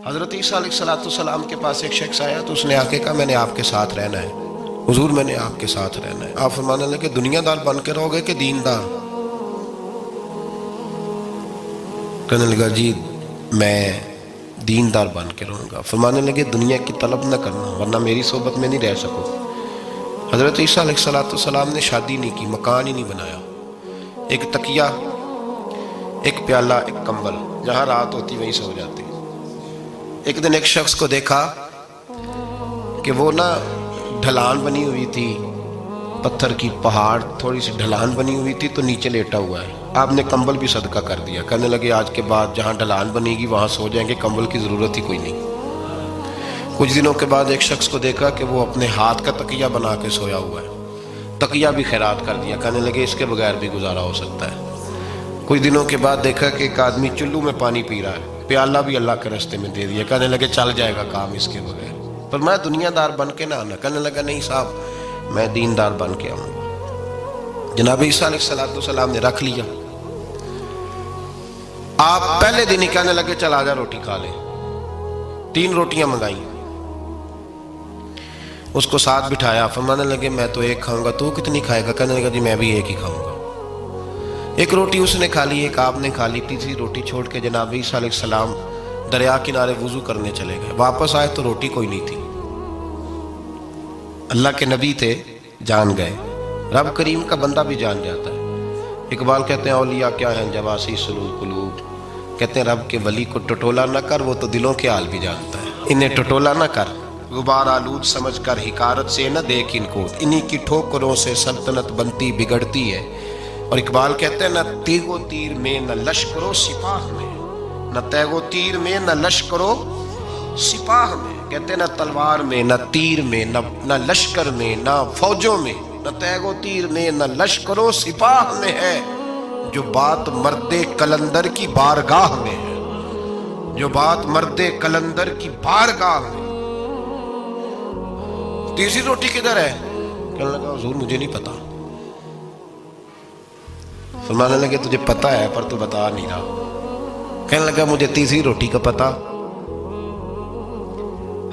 حضرت عیسیٰ علیہ السلام کے پاس ایک شخص آیا تو اس نے آ کے کہا میں نے آپ کے ساتھ رہنا ہے حضور، میں نے آپ کے ساتھ رہنا ہے۔ آپ فرمانے لگے دنیا دار بن کے رہو گے کہ دیندار؟ کہنے لگا جی میں دیندار بن کے رہوں گا۔ فرمانے لگے دنیا کی طلب نہ کرنا ورنہ میری صحبت میں نہیں رہ سکو۔ حضرت عیسیٰ علیہ السلام نے شادی نہیں کی، مکان ہی نہیں بنایا، ایک تکیہ، ایک پیالہ، ایک کمبل، جہاں رات ہوتی وہیں سو جاتی۔ ایک دن ایک شخص کو دیکھا کہ وہ ڈھلان بنی ہوئی تھی، پتھر کی پہاڑ، تھوڑی سی ڈھلان بنی ہوئی تھی تو نیچے لیٹا ہوا ہے۔ آپ نے کمبل بھی صدقہ کر دیا، کہنے لگے آج کے بعد جہاں ڈھلان بنے گی وہاں سو جائیں گے، کمبل کی ضرورت ہی کوئی نہیں۔ کچھ دنوں کے بعد ایک شخص کو دیکھا کہ وہ اپنے ہاتھ کا تکیہ بنا کے سویا ہوا ہے، تکیہ بھی خیرات کر دیا، کہنے لگے اس کے بغیر بھی گزارا ہو سکتا ہے۔ کچھ دنوں کے بعد دیکھا کہ ایک آدمی چلو میں پانی پی رہا ہے، پیالہ بھی اللہ کے راستے میں دے دیا، کہنے لگے چل جائے گا کام اس کے بغیر۔ پر میں دنیا دار بن کے نہ آنا، کہنے لگا نہیں صاحب میں دیندار بن کے آؤں گا۔ جناب عیسیٰ علیہ السلام نے رکھ لیا۔ آپ پہلے دن ہی کہنے لگے چل آجا روٹی کھا لیں۔ 3 روٹیاں منگائیں، اس کو ساتھ بٹھایا، فرمانے لگے میں تو ایک کھاؤں گا، تو کتنی کھائے گا؟ کہنے لگا جی میں بھی ایک ہی کھاؤں گا۔ ایک روٹی اس نے کھا لی، ایک آپ نے کھا لی، تیسری روٹی چھوڑ کے جناب عیسیٰ علیہ السلام دریا کنارے وضو کرنے چلے گئے۔ واپس آئے تو روٹی کوئی نہیں تھی۔ اللہ کے نبی تھے، جان گئے۔ رب کریم کا بندہ بھی جان جاتا ہے۔ اقبال کہتے ہیں اولیاء کیا ہیں جواسی سلول قلوب، کہتے ہیں رب کے ولی کو ٹٹولا نہ کر، وہ تو دلوں کے حال بھی جانتا ہے۔ انہیں ٹٹولا نہ کر، غبار آلود سمجھ کر حکارت سے نہ دیکھ ان کو، انہی کی ٹھوکروں سے سلطنت بنتی بگڑتی ہے۔ اور اقبال کہتے ہیں نہ تیغ و تیر میں نہ لشکر و سپاہ میں، نہ تیغ و تیر میں نہ لشکر و سپاہ میں، کہتے ہیں نہ تلوار میں نہ تیر میں نہ لشکر میں نہ فوجوں میں، نہ تیغ و تیر میں نہ لشکر و سپاہ میں ہے جو بات مرد قلندر کی بارگاہ میں ہے، جو بات مرد قلندر کی بارگاہ میں۔ تیسری روٹی کدھر ہے؟ کہنے لگا حضور مجھے نہیں پتا۔ فرمانے لگے تجھے پتا ہے پر تو بتا نہیں رہا۔ کہنے لگا مجھے تیسری روٹی کا پتا۔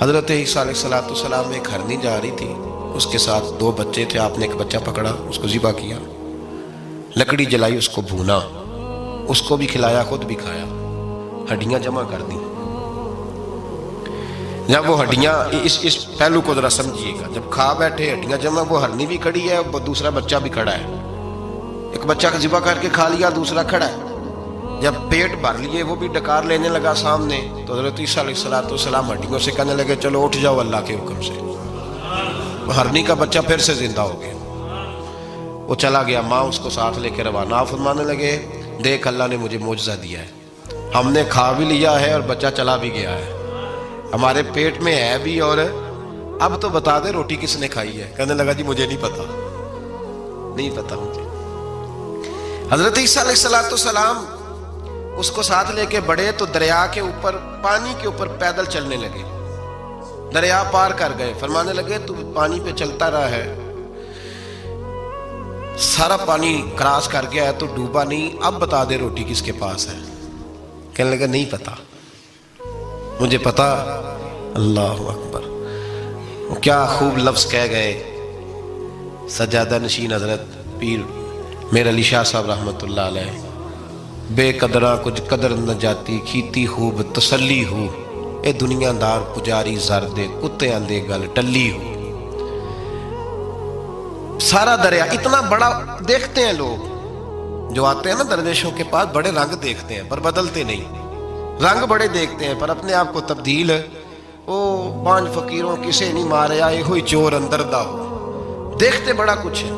حضرت عیسیٰ علیہ السلام میں ایک ہرنی جا رہی تھی، اس کے ساتھ 2 بچے تھے، آپ نے ایک بچہ پکڑا، اس کو ذبح کیا، لکڑی جلائی، اس کو بھونا، اس کو بھی کھلایا، خود بھی کھایا، ہڈیاں جمع کر دی۔ جب وہ ہڈیاں، اس پہلو کو ذرا سمجھیے گا، جب کھا بیٹھے ہڈیاں جمع، وہ ہرنی بھی کھڑی ہے، دوسرا بچہ بھی کھڑا ہے، ایک بچہ ذبح کر کے کھا لیا، دوسرا کھڑا ہے۔ جب پیٹ بھر لیے وہ بھی ڈکار لینے لگا سامنے، تو حضرت عیسیٰ علیہ السلام ہڈیوں سے کہنے لگے چلو اٹھ جاؤ اللہ کے حکم سے۔ ہرنی کا بچہ پھر سے زندہ ہو گیا، وہ چلا گیا، ماں اس کو ساتھ لے کے روانہ۔ فرمانے لگے دیکھ اللہ نے مجھے معجزہ دیا ہے، ہم نے کھا بھی لیا ہے اور بچہ چلا بھی گیا ہے، ہمارے پیٹ میں ہے بھی، اور اب تو بتا دے روٹی کس نے کھائی ہے؟ کہنے لگا جی مجھے نہیں پتا، نہیں پتا مجھے۔ حضرت عیسیٰ علیہ السلام اس کو ساتھ لے کے بڑھے تو دریا کے اوپر، پانی کے اوپر پیدل چلنے لگے، دریا پار کر گئے۔ فرمانے لگے تو پانی پہ چلتا رہا ہے، سارا پانی کراس کر گیا ہے تو ڈوبا نہیں، اب بتا دے روٹی کس کے پاس ہے؟ کہنے لگا نہیں پتا، مجھے پتا۔ اللہ اکبر، کیا خوب لفظ کہہ گئے سجادہ نشین حضرت پیر میر علی شاہ صاحب رحمت اللہ علیہ، بے قدراں کچھ قدر نہ جاتی، کھیتی خوب تسلی ہو، اے دنیا دار پجاری زردے کتے آندے گل ٹلی ہو۔ سارا دریا اتنا بڑا دیکھتے ہیں لوگ جو آتے ہیں نا درویشوں کے پاس، بڑے رنگ دیکھتے ہیں پر بدلتے نہیں، رنگ بڑے دیکھتے ہیں پر اپنے آپ کو تبدیل، او 5 فقیروں کسے نہیں مارے آئے ہوئی چور اندر دا ہو، دیکھتے بڑا کچھ ہے۔